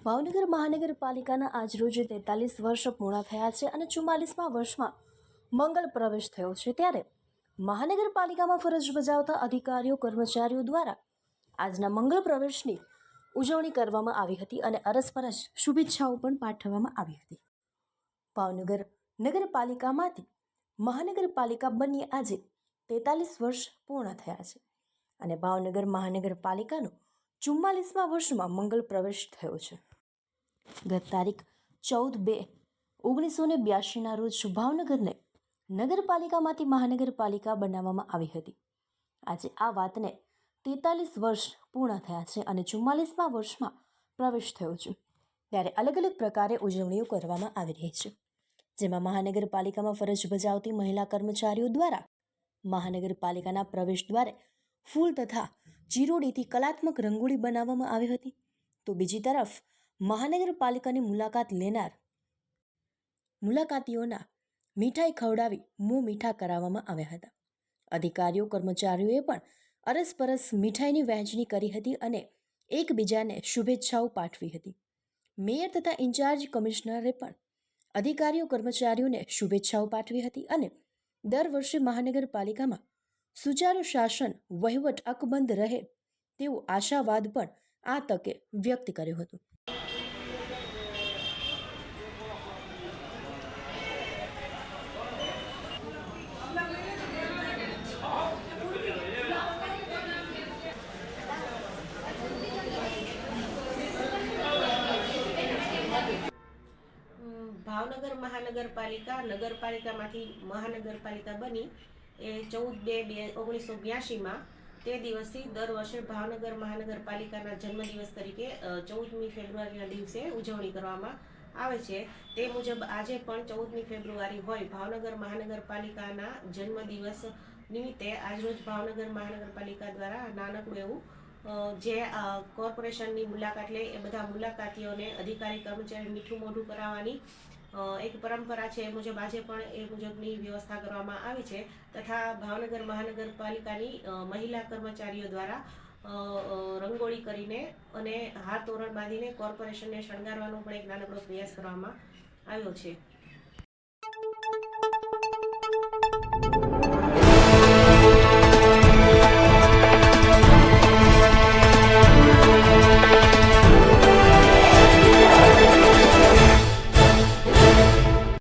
ભાવનગર મહાનગરપાલિકાના આજરોજ 43 વર્ષ પૂર્ણ થયા છે અને 44મા વર્ષમાં મંગળ પ્રવેશ થયો છે। ત્યારે મહાનગરપાલિકામાં ફરજ બજાવતા અધિકારીઓ કર્મચારીઓ દ્વારા આજના મંગળ પ્રવેશની ઉજવણી કરવામાં આવી હતી અને અરસપરસ શુભેચ્છાઓ પણ પાઠવવામાં આવી હતી। ભાવનગર નગરપાલિકામાંથી મહાનગરપાલિકા બની આજે 43 વર્ષ પૂર્ણ થયા છે અને ભાવનગર મહાનગરપાલિકાનો 44મા વર્ષમાં મંગળ પ્રવેશ થયો છે। ગત તારીખ 14/2/1982ના રોજ ભાવનગરને નગરપાલિકામાંથી મહાનગરપાલિકા બનાવવામાં આવી હતી। આજે આ વાતને 43 વર્ષ પૂર્ણ થયા છે અને 44મા વર્ષમાં પ્રવેશ થયો છે। ત્યારે અલગ અલગ પ્રકારે ઉજવણીઓ કરવામાં આવી રહી છે, જેમાં મહાનગરપાલિકામાં ફરજ બજાવતી મહિલા કર્મચારીઓ દ્વારા મહાનગરપાલિકાના પ્રવેશ દ્વારે ફૂલ તથા ચીરોડીથી કલાત્મક રંગોળી બનાવવામાં આવી હતી, તો બીજી તરફ મહાનગરપાલિકાની મુલાકાત લેનાર મુલાકાતીઓના મીઠાઈ ખવડાવી મોં મીઠા કરાવવામાં આવ્યા હતા। અધિકારીઓ કર્મચારીઓએ પણ અરસપરસ મીઠાઈની વહેંચણી કરી હતી અને એકબીજાને શુભેચ્છાઓ પાઠવી હતી। મેયર તથા ઇન્ચાર્જ કમિશનરે પણ અધિકારીઓ કર્મચારીઓને શુભેચ્છાઓ પાઠવી હતી અને દર વર્ષે મહાનગરપાલિકામાં સુચારુ શાસન વહીવટ અકબંધ રહે તેવો આશાવાદ પણ આ તકે વ્યક્ત કર્યો હતો। ભાવનગર નગરપાલિકામાંથી મહાનગરપાલિકા બની એ 14/2/1982માં તે દિવસથી દર વર્ષે ભાવનગર મહાનગરપાલિકાના જન્મદિવસ તરીકે 14મી ફેબ્રુઆરીના દિવસે ઉજવણી કરવામાં આવે છે। તે મુજબ આજે પણ 14મી ફેબ્રુઆરી હોય ભાવનગર મહાનગરપાલિકાના જન્મદિવસ નિમિત્તે આજરોજ ભાવનગર મહાનગરપાલિકા દ્વારા નાનકડું એવું જે કોર્પોરેશનની મુલાકાત લે એ બધા મુલાકાતીઓને અધિકારી કર્મચારી મીઠું મોઢું કરાવવાની એક પરંપરા છે, એ મુજબ આજે પણ એ મુજબની વ્યવસ્થા કરવામાં આવી છે। તથા ભાવનગર મહાનગરપાલિકાની મહિલા કર્મચારીઓ દ્વારા રંગોળી કરીને અને હાર તોરણ બાંધીને કોર્પોરેશનને શણગારવાનો પણ એક નાનકડો પ્રયાસ કરવામાં આવ્યો છે।